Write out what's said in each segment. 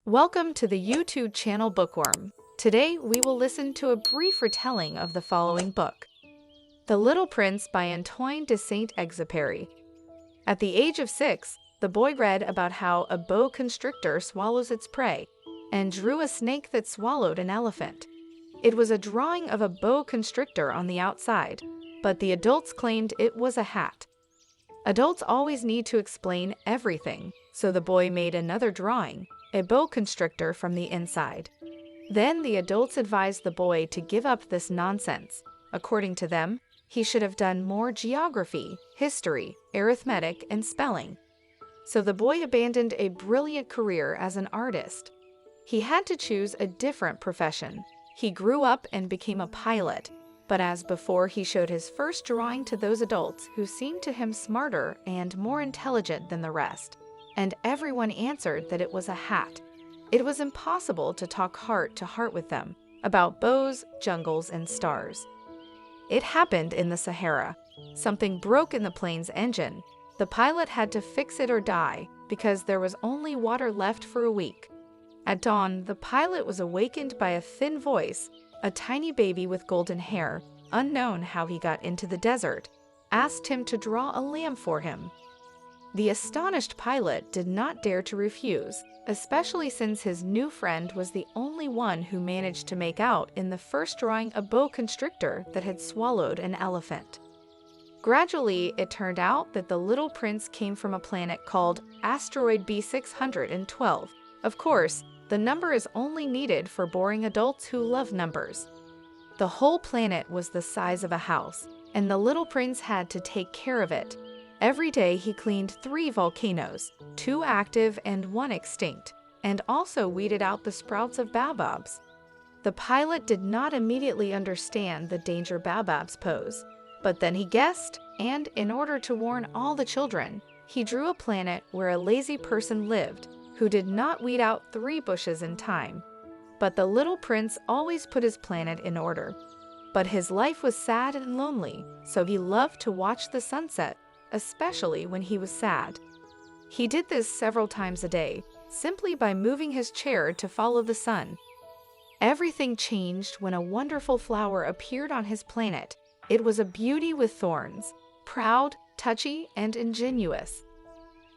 Welcome to the YouTube channel Bookworm. Today we will listen to a brief retelling of the following book, The Little Prince by Antoine de Saint-Exupéry. At the age of 6, the boy read about how a boa constrictor swallows its prey and drew a snake that swallowed an elephant. It was a drawing of a boa constrictor on the outside, but the adults claimed it was a hat. Adults always need to explain everything, so the boy made another drawing, a boa constrictor from the inside. Then the adults advised the boy to give up this nonsense. According to them, he should have done more geography, history, arithmetic, and spelling. So the boy abandoned a brilliant career as an artist. He had to choose a different profession. He grew up and became a pilot, but as before, he showed his first drawing to those adults who seemed to him smarter and more intelligent than the rest, and everyone answered that it was a hat. It was impossible to talk heart to heart with them about bows, jungles, and stars. It happened in the Sahara. Something broke in the plane's engine. The pilot had to fix it or die because there was only water left for a week. At dawn, the pilot was awakened by a thin voice. A tiny baby with golden hair, unknown how he got into the desert, asked him to draw a lamb for him. The astonished pilot did not dare to refuse, especially since his new friend was the only one who managed to make out in the first drawing a boa constrictor that had swallowed an elephant. Gradually, it turned out that the little prince came from a planet called asteroid B612. Of course, the number is only needed for boring adults who love numbers. The whole planet was the size of a house, and the little prince had to take care of it. Every day he cleaned 3 volcanoes, 2 active and 1 extinct, and also weeded out the sprouts of baobabs. The pilot did not immediately understand the danger baobabs pose, but then he guessed, and in order to warn all the children, he drew a planet where a lazy person lived who did not weed out 3 bushes in time. But the little prince always put his planet in order. But his life was sad and lonely, so he loved to watch the sunset, especially when he was sad. He did this several times a day, simply by moving his chair to follow the sun. Everything changed when a wonderful flower appeared on his planet. It was a beauty with thorns, proud, touchy, and ingenuous.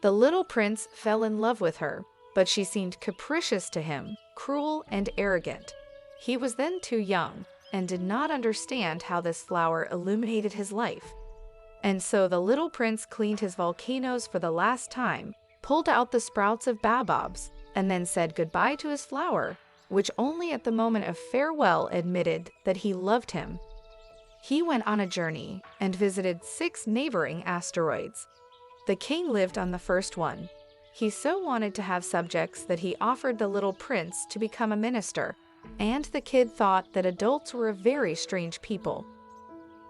The little prince fell in love with her, but she seemed capricious to him, cruel and arrogant. He was then too young and did not understand how this flower illuminated his life. And so the little prince cleaned his volcanoes for the last time, pulled out the sprouts of baobabs, and then said goodbye to his flower, which only at the moment of farewell admitted that he loved him. He went on a journey and visited 6 neighboring asteroids. The king lived on the first one. He so wanted to have subjects that he offered the little prince to become a minister, and the kid thought that adults were a very strange people.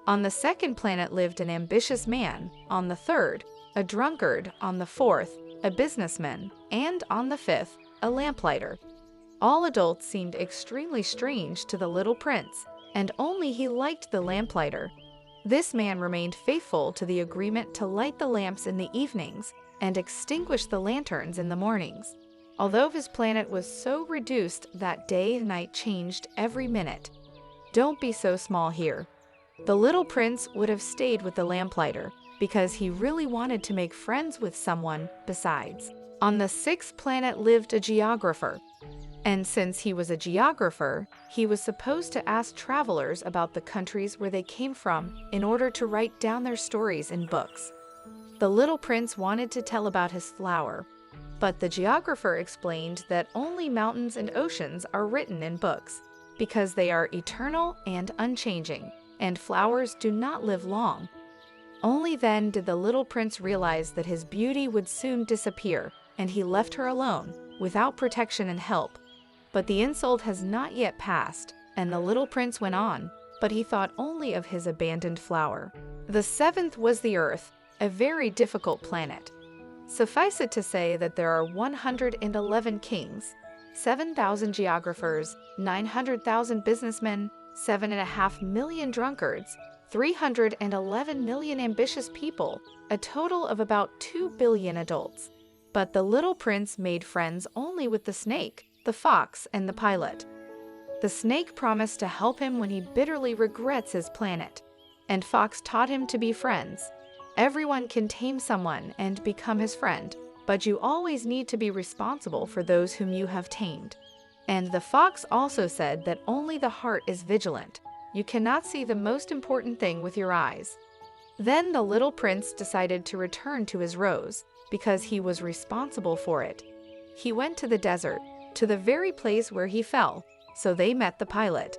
On the second planet lived an ambitious man, on the third, a drunkard, on the fourth, a businessman, and on the fifth, a lamplighter. All adults seemed extremely strange to the little prince, and only he liked the lamplighter. This man remained faithful to the agreement to light the lamps in the evenings and extinguish the lanterns in the mornings, although his planet was so reduced that day and night changed every minute. Don't be so small here. The little prince would have stayed with the lamplighter because he really wanted to make friends with someone besides. On the 6th planet lived a geographer, and since he was a geographer, he was supposed to ask travelers about the countries where they came from in order to write down their stories in books. The little prince wanted to tell about his flower, but the geographer explained that only mountains and oceans are written in books because they are eternal and unchanging, and flowers do not live long. Only then did the little prince realize that his beauty would soon disappear, and he left her alone, without protection and help. But the insult has not yet passed, and the little prince went on, but he thought only of his abandoned flower. The 7th was the Earth, a very difficult planet. Suffice it to say that there are 111 kings, 7,000 geographers, 900,000 businessmen, 7.5 million drunkards, 311 million ambitious people, a total of about 2 billion adults. But the little prince made friends only with the snake, the fox, and the pilot. The snake promised to help him when he bitterly regrets his planet, and Fox taught him to be friends. Everyone can tame someone and become his friend, but you always need to be responsible for those whom you have tamed. And the fox also said that only the heart is vigilant. You cannot see the most important thing with your eyes. Then the little prince decided to return to his rose, because he was responsible for it. He went to the desert, to the very place where he fell, so they met the pilot.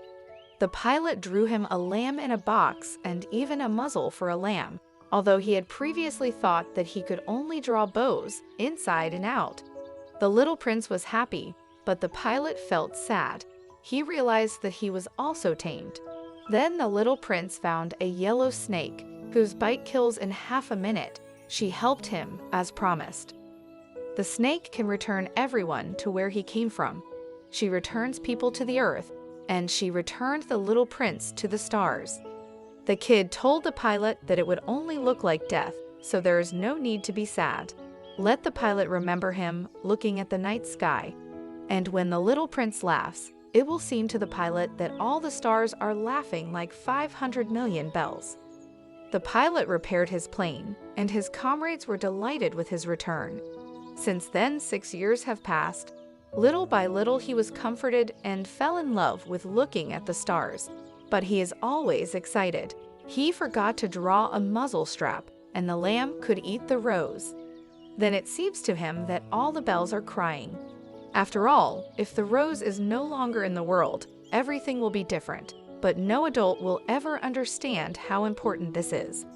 The pilot drew him a lamb in a box and even a muzzle for a lamb, although he had previously thought that he could only draw bows inside and out. The little prince was happy, but the pilot felt sad. He realized that he was also tamed. Then the little prince found a yellow snake, whose bite kills in half a minute. She helped him, as promised. The snake can return everyone to where he came from. She returns people to the earth, and she returned the little prince to the stars. The kid told the pilot that it would only look like death, so there is no need to be sad. Let the pilot remember him looking at the night sky. And when the little prince laughs, it will seem to the pilot that all the stars are laughing like 500 million bells. The pilot repaired his plane, and his comrades were delighted with his return. Since then, 6 years have passed. Little by little he was comforted and fell in love with looking at the stars. But he is always excited. He forgot to draw a muzzle strap, and the lamb could eat the rose. Then it seems to him that all the bells are crying. After all, if the rose is no longer in the world, everything will be different. But no adult will ever understand how important this is.